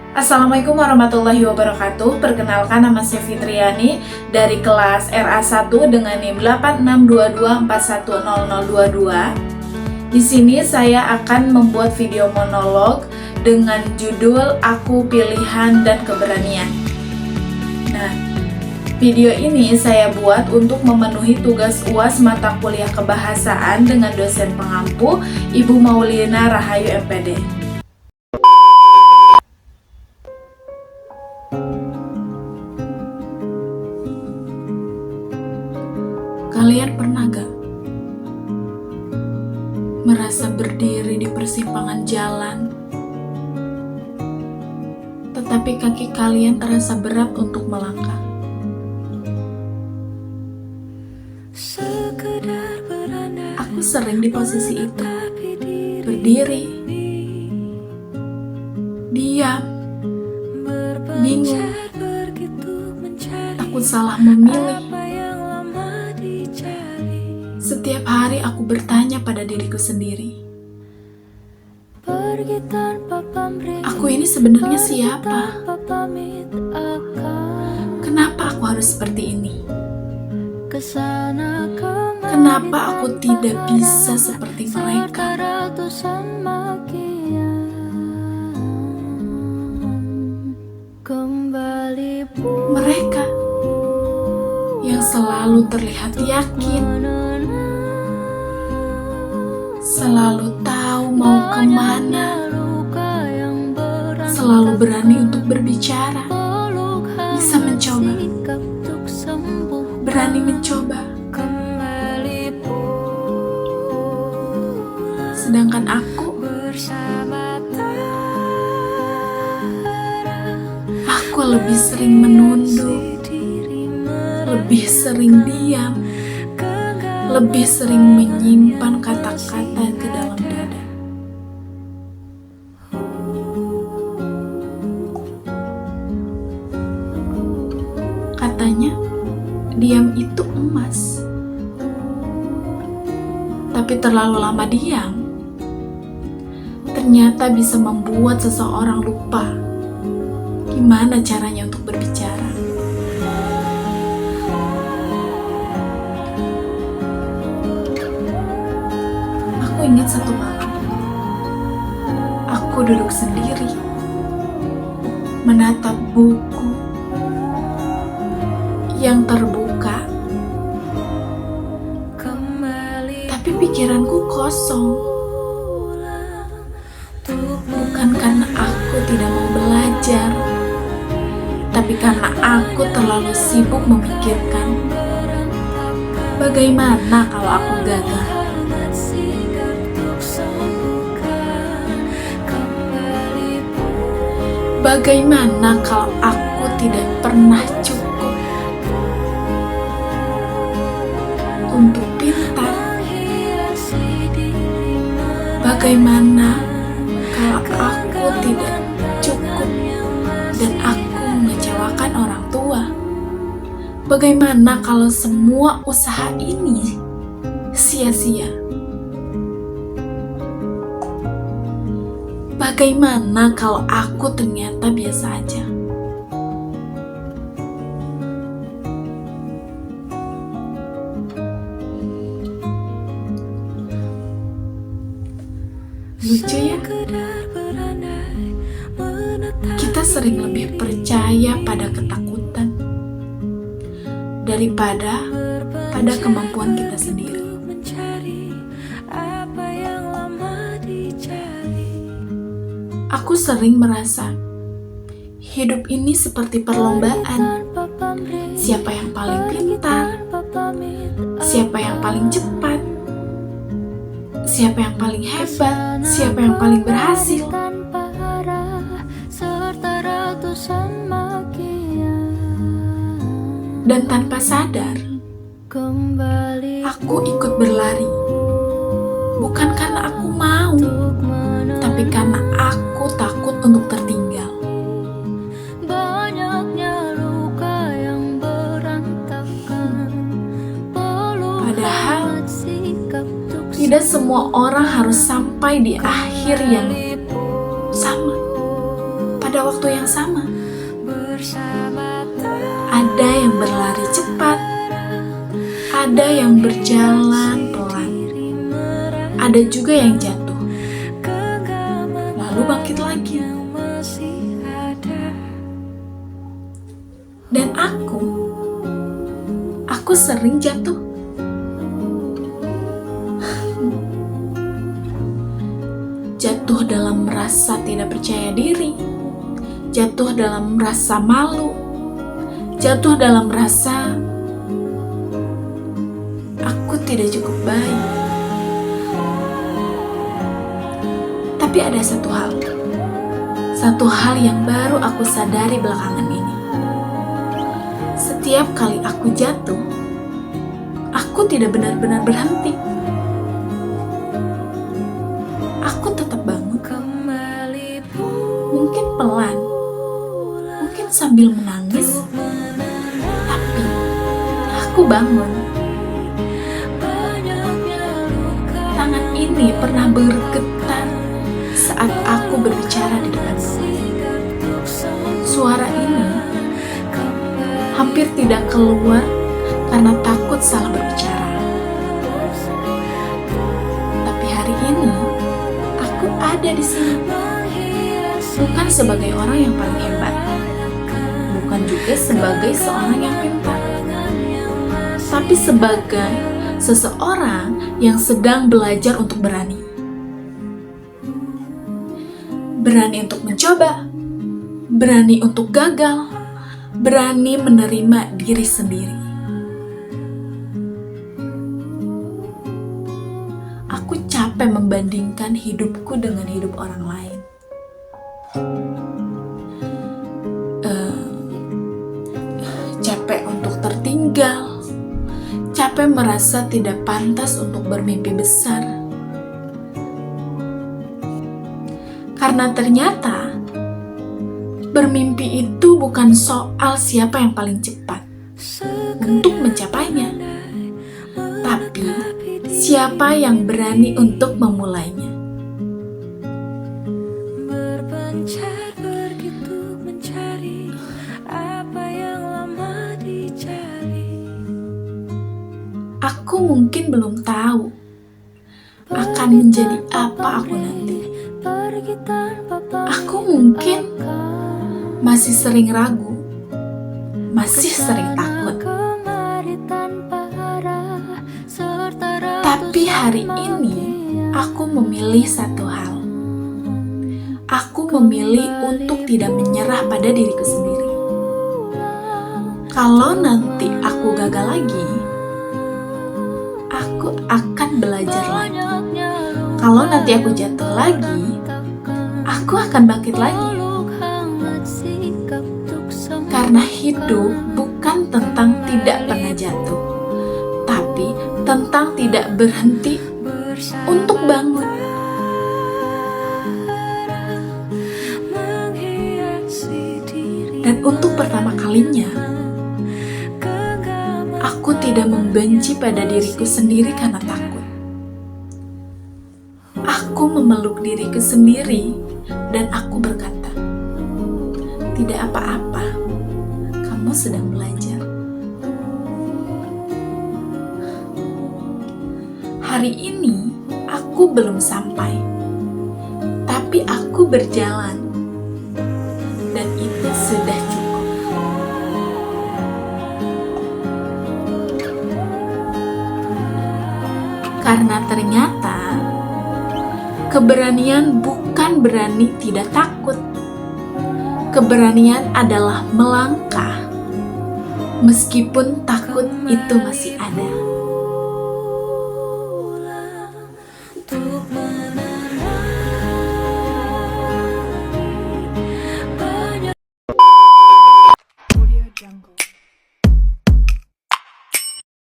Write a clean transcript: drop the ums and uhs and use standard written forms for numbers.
Assalamualaikum warahmatullahi wabarakatuh. Perkenalkan, nama saya Fitriani dari kelas RA1 dengan NIM 8622410022. Di sini saya akan membuat video monolog dengan judul Aku Pilihan dan Keberanian. Nah, video ini saya buat untuk memenuhi tugas UAS mata kuliah kebahasaan dengan dosen pengampu Ibu Maulina Rahayu MPD. Kalian pernah gak merasa berdiri di persimpangan jalan, tetapi kaki kalian terasa berat untuk melangkah? Aku sering di posisi itu, berdiri, diam, bingung, takut salah memilih. Setiap hari aku bertanya pada diriku sendiri, aku ini sebenarnya siapa? Kenapa aku harus seperti ini? Kenapa aku tidak bisa seperti mereka? Mereka yang selalu terlihat yakin, selalu tahu mau kemana, selalu berani untuk berbicara, bisa mencoba, berani mencoba. Sedangkan aku lebih sering menunduk, lebih sering diam, lebih sering menyimpan kata-kata ke dalam dada. Katanya, diam itu emas. Tapi terlalu lama diam, ternyata bisa membuat seseorang lupa gimana caranya untuk berbicara. Aku ingat satu malam, aku duduk sendiri, menatap buku yang terbuka, tapi pikiranku kosong. Bukan karena aku tidak mau belajar, tapi karena aku terlalu sibuk memikirkan bagaimana kalau aku gagal. Bagaimana kalau aku tidak pernah cukup untuk pintar? Bagaimana kalau aku tidak cukup dan aku mengecewakan orang tua? Bagaimana kalau semua usaha ini sia-sia? Bagaimana kalau aku ternyata biasa aja? Lucu ya? Kita sering lebih percaya pada ketakutan daripada pada kemampuan kita sendiri. Aku sering merasa hidup ini seperti perlombaan. Siapa yang paling pintar? Siapa yang paling cepat? Siapa yang paling hebat? Siapa yang paling berhasil? Dan tanpa sadar, aku ikut berlari. Bukan karena aku mau, tapi karena aku takut untuk tertinggal. Padahal tidak semua orang harus sampai di akhir yang sama. pada waktu yang sama. Ada yang berlari cepat, ada yang berjalan pelan, ada juga yang jatuh, lalu bangkit lagi. Dan aku sering jatuh. Jatuh dalam merasa tidak percaya diri, jatuh dalam rasa malu, jatuh dalam rasa aku tidak cukup baik. Tapi ada satu hal yang baru aku sadari belakangan ini. Setiap kali aku jatuh, aku tidak benar-benar berhenti. Aku tetap bangun. Mungkin pelan, mungkin sambil menangis, tapi aku bangun. Tangan ini pernah bergetar saat aku berbicara di depan kamu. Suara ini hampir tidak keluar karena takut salah berbicara. Tapi hari ini aku ada di sini. Bukan sebagai orang yang paling hebat, bukan juga sebagai seorang yang pintar, tapi sebagai seseorang yang sedang belajar untuk berani. Berani untuk mencoba, berani untuk gagal, berani menerima diri sendiri. Aku capek membandingkan hidupku dengan hidup orang lain. Capek untuk tertinggal, capek merasa tidak pantas untuk bermimpi besar. Karena ternyata bermimpi itu bukan soal siapa yang paling cepat untuk mencapainya, tapi siapa yang berani untuk memulainya. Aku mungkin belum tahu akan menjadi apa aku nanti. Aku mungkin masih sering ragu, masih sering takut. Tapi hari ini aku memilih satu hal. Aku memilih untuk tidak menyerah pada diriku sendiri. Kalau nanti aku gagal lagi, aku akan belajar lagi. Kalau nanti aku jatuh lagi, aku akan bangkit lagi. Karena hidup bukan tentang tidak pernah jatuh, tapi tentang tidak berhenti untuk bangun. Dan untuk pertama kalinya, aku tidak membenci pada diriku sendiri karena takut. Aku memeluk diriku sendiri dan aku berkata, tidak apa-apa, kamu sedang belajar. Hari ini aku belum sampai, tapi aku berjalan, dan itu sudah cukup. Karena ternyata keberanian bukan berani tidak takut. Keberanian adalah melangkah meskipun takut itu masih ada.